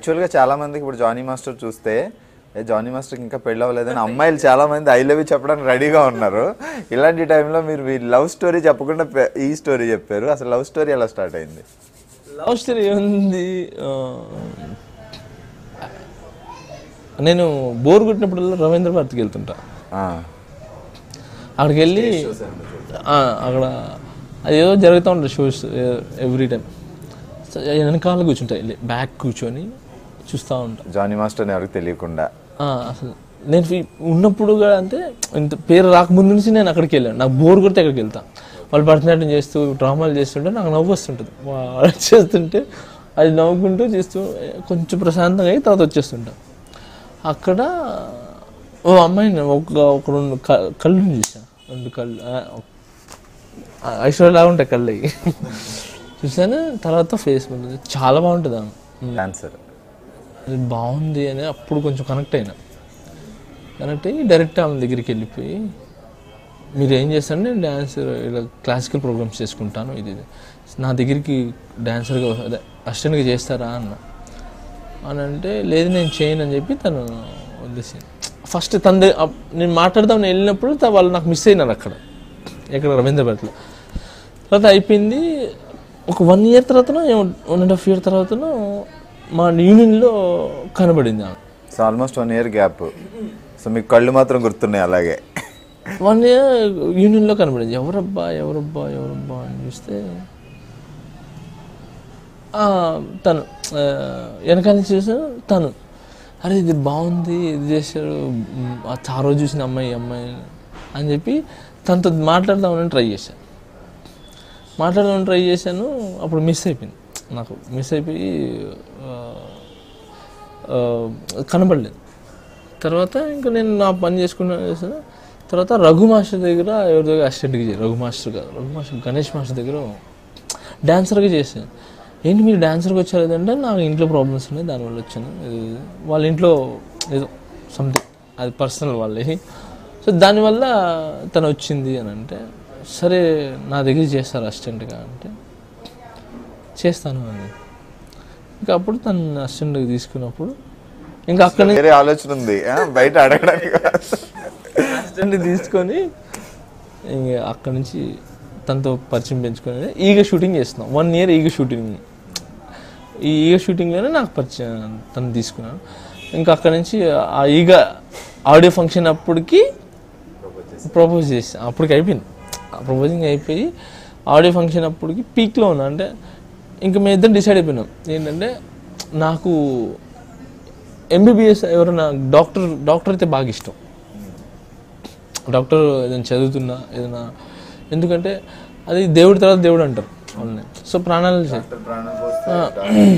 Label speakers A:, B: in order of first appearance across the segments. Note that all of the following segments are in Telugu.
A: యాక్చువల్గా చాలా మందికి ఇప్పుడు జానీ మాస్టర్ చూస్తే జానీ మాస్టర్కి ఇంకా పెళ్ళి అవ్వలేదని అమ్మాయిలు చాలా మంది ఐ లవ్ యూ చెప్పడానికి రెడీగా ఉన్నారు. ఇలాంటి టైంలో మీరు మీ లవ్ స్టోరీ చెప్పకుండా ఈ స్టోరీ చెప్పారు. అసలు లవ్ స్టోరీ ఎలా స్టార్ట్ అయింది?
B: లవ్ స్టోరీ ఏముంది, నేను బోర్ కొట్టినప్పుడల్లా రవీంద్ర భారతికి వెళ్తుంటా. అక్కడికి వెళ్ళి అక్కడ అదేదో జరుగుతూ ఉంటుంది షోస్ ఎవ్రీ టైం. వెనకాల కూర్చుంటాయి, బ్యాక్ కూర్చొని చూస్తూ ఉంటా
A: జానీ మాస్టర్ని ఎవరికి తెలియకుండా.
B: అసలు నేను ఉన్నప్పుడు కూడా అంటే ఇంత పేరు రాకముందు నుంచి నేను అక్కడికి వెళ్ళాను. నాకు బోర్ కొడితే అక్కడికి వెళ్తాను. వాళ్ళు భరతనాట్యం చేస్తూ డ్రామాలు చేస్తుంటే నాకు నవ్వు వస్తుంటుంది. వాళ్ళు చేస్తుంటే అది నవ్వుకుంటూ చేస్తూ కొంచెం ప్రశాంతంగా అయ్యి తర్వాత వచ్చేస్తుంటాను. అక్కడ ఓ అమ్మాయిని ఒక రెండు కళ్ళు చూసాను. 2 కళ్ళు ఐశ్వర్యలాగా ఉంటాయి కళ్ళు అవి చూసాను. తర్వాత ఫేస్ చాలా బాగుంటుంది ఆమె
A: డాన్సర్.
B: అది బాగుంది అని అప్పుడు కొంచెం కనెక్ట్ అయ్యి డైరెక్ట్ ఆమె దగ్గరికి వెళ్ళిపోయి, మీరు ఏం చేస్తారంటే నేను డాన్సర్ ఇలా క్లాసికల్ ప్రోగ్రామ్స్ చేసుకుంటాను, ఇది నా దగ్గరికి డాన్సర్గా అదే అసిస్టెంట్గా చేస్తారా అని అంటే, లేదు నేను చేయను అని చెప్పి తను వదిలేసాను. ఫస్ట్ నేను మాట్లాడదామని వెళ్ళినప్పుడు వాళ్ళు నాకు మిస్ అయినారు అక్కడ రవీంద్రభారతిలో. తర్వాత అయిపోయింది. ఒక 1 year తర్వాతనో 1.5 year తర్వాతనో మా యూనియన్లో కనబడింది ఆమె.
A: So almost 1 year gap. So మీకు కళ్ళు మాత్రం గుర్తున్నాయి అలాగే.
B: 1 year యూనియన్లో కనబడింది. ఎవరబ్బా అని చూస్తే తను వెనకాల నుంచి చూసాను. తను అరే ఇది బాగుంది, ఇది చేశారు, ఆ రోజు చూసిన అమ్మాయి అని చెప్పి తనతో మాట్లాడదామని ట్రై చేశాను. అప్పుడు మిస్ అయిపోయింది. నాకు మిస్ అయిపోయి కనబడలేదు. తర్వాత ఇంకా నేను నా పని చేసుకున్నాను. తర్వాత రఘు మాస్టర్ దగ్గర ఎవరి దగ్గర అసిస్టెంట్గా చేశాను. రఘు మాస్టర్ గణేష్ మాస్టర్ దగ్గర డాన్సర్గా చేశాను. ఏంటి మీరు డాన్సర్గా వచ్చారు లేదంటే నాకు ఇంట్లో ప్రాబ్లమ్స్ ఉన్నాయి, దానివల్ల వచ్చాను. వాళ్ళ ఇంట్లో ఏదో సంథింగ్ అది పర్సనల్ వాళ్ళే. సో దానివల్ల తను వచ్చింది అని అంటే, సరే నా దగ్గర చేస్తారు అసిస్టెంట్గా అంటే చేస్తాను అని. ఇంకా అప్పుడు తను అసిస్టెంట్గా తీసుకున్నప్పుడు ఇంకా అక్కడ
A: ఆలోచన ఉంది బయట అడగడానికి.
B: అసిస్టెంట్ తీసుకొని ఇంకా అక్కడ నుంచి తనతో పరిచయం పెంచుకొని ఈగ షూటింగ్ చేస్తున్నాం. 1 year ఈగ షూటింగ్. ఈ ఈగ షూటింగ్లోనే నాకు పరిచయం తను తీసుకున్నాను. ఇంకా అక్కడ నుంచి ఆ ఈగ ఆడియో ఫంక్షన్ అప్పటికి ప్రపోజ్ చేసాను. అప్పటికి అయిపోయింది, ప్రపోజింగ్ అయిపోయి ఆడియో ఫంక్షన్ అప్పటికి పీక్లో ఉన్నా. అంటే ఇంకా మేము ఇద్దరం డిసైడ్ అయిపోయినాం ఏంటంటే, నాకు ఎంబీబీఎస్ ఎవరైనా డాక్టర్ అయితే బాగా ఇష్టం. డాక్టర్ ఏదైనా చదువుతున్నా ఏదైనా, ఎందుకంటే అది దేవుడి తర్వాత దేవుడు అంటారు వాళ్ళని. సో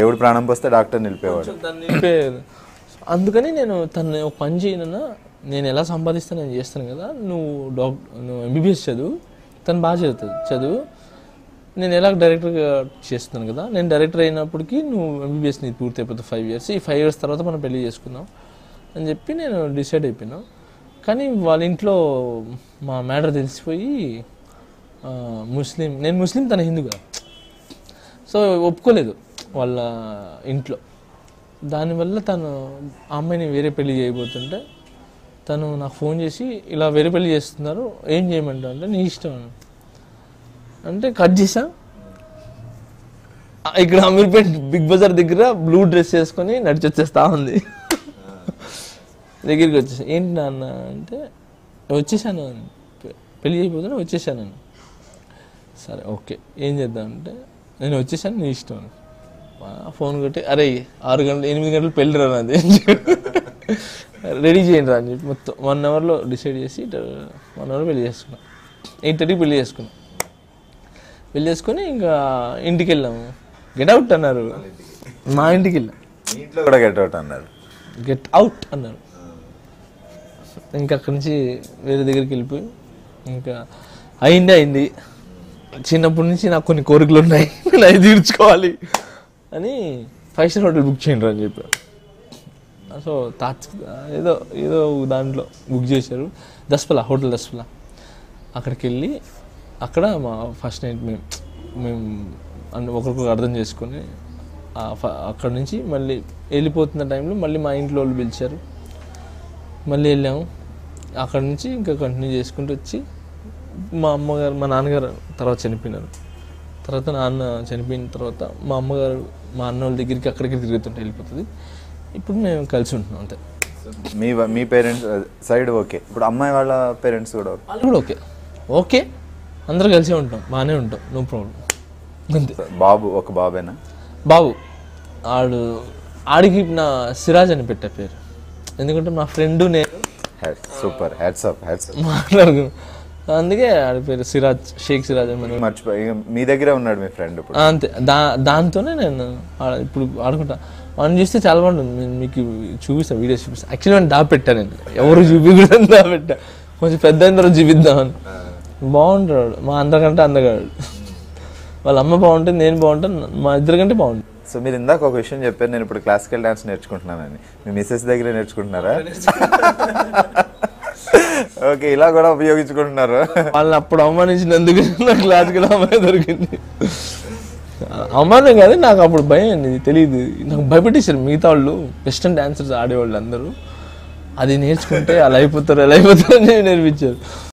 A: దేవుడు ప్రాణం పోస్తే డాక్టర్ నిలిపేవాడు.
B: అందుకని నేను తను ఒక పని చేయనన్నా, నేను ఎలా సంపాదిస్తాను నేను చేస్తాను కదా, నువ్వు ఎంబీబీఎస్ చదువు, తను బాగా చదువు, నేను ఎలా డైరెక్టర్గా చేస్తున్నాను కదా, నేను డైరెక్టర్ అయినప్పటికీ నువ్వు ఎంబీబీఎస్ నీది పూర్తి అయిపోతుంది 5 years, ఈ 5 years తర్వాత మనం పెళ్లి చేసుకుందాం అని చెప్పి నేను డిసైడ్ అయిపోయినా. కానీ వాళ్ళ ఇంట్లో మా మ్యాటర్ తెలిసిపోయి, నేను ముస్లిం తన హిందూ కదా, సో ఒప్పుకోలేదు వాళ్ళ ఇంట్లో. దానివల్ల తను ఆ అమ్మాయిని వేరే పెళ్లి చేయబోతుంటే తను నాకు ఫోన్ చేసి ఇలా వేరే పెళ్లి చేస్తున్నారు ఏం చేయమంటావు అంటే, నీ ఇష్టం అంటే కట్ చేసా. ఇక్కడ అమీర్పేట్ బిగ్ బజార్ దగ్గర బ్లూ డ్రెస్ వేసుకొని నడిచి వచ్చేస్తా ఉంది. దగ్గరికి వచ్చేసా. ఏంటి నాన్న అంటే, వచ్చేసాను, పెళ్లి చేయబోతున్నా వచ్చేసాను. సరే ఓకే ఏం చేద్దాం అంటే, నేను వచ్చేసాను నీ ఇష్టం. ఫోన్ కొట్టి, అరే 6 గంటలు 8 గంటలు పెళ్ళి రా నాది, రెడీ చేయండి రా అని చెప్పి మొత్తం 1 hourలో డిసైడ్ చేసి 1 hour పెళ్లి చేసుకున్నాం. 8:30 పెళ్లి చేసుకొని ఇంకా ఇంటికి వెళ్ళాము. గెట్అవుట్ అన్నారు, మా ఇంటికి వెళ్ళాం.
A: ఇంట్లో కూడా గెట్అవుట్
B: అన్నారు. ఇంకా అక్కడి నుంచి వేరే దగ్గరికి వెళ్ళిపోయి ఇంకా అయింది. చిన్నప్పటి నుంచి నాకు కొన్ని కోరికలు ఉన్నాయి, నేను అవి తీర్చుకోవాలి అని 5 star హోటల్ బుక్ చేయండి అని చెప్పారు. సో ఏదో దాంట్లో బుక్ చేశారు, హోటల్ దస్పలా. అక్కడికి వెళ్ళి అక్కడ మా ఫస్ట్ నైట్ మేము ఒకరికొకరు అర్థం చేసుకొని అక్కడ నుంచి మళ్ళీ వెళ్ళిపోతున్న టైంలో మళ్ళీ మా ఇంట్లో వాళ్ళు పిలిచారు, మళ్ళీ వెళ్ళాము. అక్కడ నుంచి ఇంకా కంటిన్యూ చేసుకుంటూ వచ్చి మా అమ్మగారు మా నాన్నగారు తర్వాత చనిపోయినారు. తర్వాత నాన్న చనిపోయిన తర్వాత మా అమ్మగారు మా అన్న వాళ్ళ దగ్గరికి అక్కడికి తిరుగుతుంటే వెళ్ళిపోతుంది. ఇప్పుడు మేము కలిసి ఉంటున్నాం అంతే.
A: మీ పేరెంట్స్ సైడ్ ఓకే, ఇప్పుడు అమ్మాయి వాళ్ళ పేరెంట్స్ కూడా ఓకే?
B: వాళ్ళు కూడా ఓకే, ఓకే అందరూ కలిసే ఉంటాం, బాగానే ఉంటాం, నో ప్రాబ్లం అంతే.
A: బాబు ఒక బాబేనా?
B: బాబు ఆడికి నా సిరాజ్ అని పెట్టే పేరు, ఎందుకంటే మా ఫ్రెండ్ నేను
A: సూపర్, హ్యాట్స్ ఆఫ్
B: మాట్లాడుకున్నాం, అందుకే ఆడి పేరు సిరాజ్, షేక్ సిరాజ్ అని.
A: మర్చిపోయి మీ దగ్గరే ఉన్నాడు మీ ఫ్రెండ్ ఇప్పుడు?
B: అంతే, దాంతోనే నేను ఇప్పుడు ఆడుకుంటా. వాడిని చూస్తే చాలా బాగుంటుంది, నేను మీకు చూపిస్తాను, వీడియోస్ చూపిస్తాను. యాక్చువల్లీ వాడిని దాపెట్టాను నేను, ఎవరు చూపించకూడదు దాపెట్టా, కొంచెం పెద్ద అయిన తర్వాత చూపిద్దామని. బాగుంటాడు, మా అందరికంటే అందగాడు. వాళ్ళ అమ్మ బాగుంటుంది, నేను బాగుంటాను, మా ఇద్దరికంటే బాగుంటుంది.
A: సో మీరు ఇందాక ఒక విషయం చెప్పారు, నేను ఇప్పుడు క్లాసికల్ డాన్స్ నేర్చుకుంటున్నానని. మీ మిస్సెస్ దగ్గరే నేర్చుకుంటున్నారా? ఓకే, ఇలా కూడా ఉపయోగించుకుంటున్నారు.
B: వాళ్ళని అప్పుడు అవమానించినందుకు నాకు క్లాసికల్ అమ్మాయి దొరికింది. అవమానం కాదు, నాకు అప్పుడు భయం అండి, తెలియదు, నాకు భయపెట్టేశారు మిగతా వాళ్ళు, వెస్టర్న్ డాన్సర్స్ ఆడేవాళ్ళు అందరూ. అది నేర్చుకుంటే అలా అయిపోతారు అని నేర్పించారు.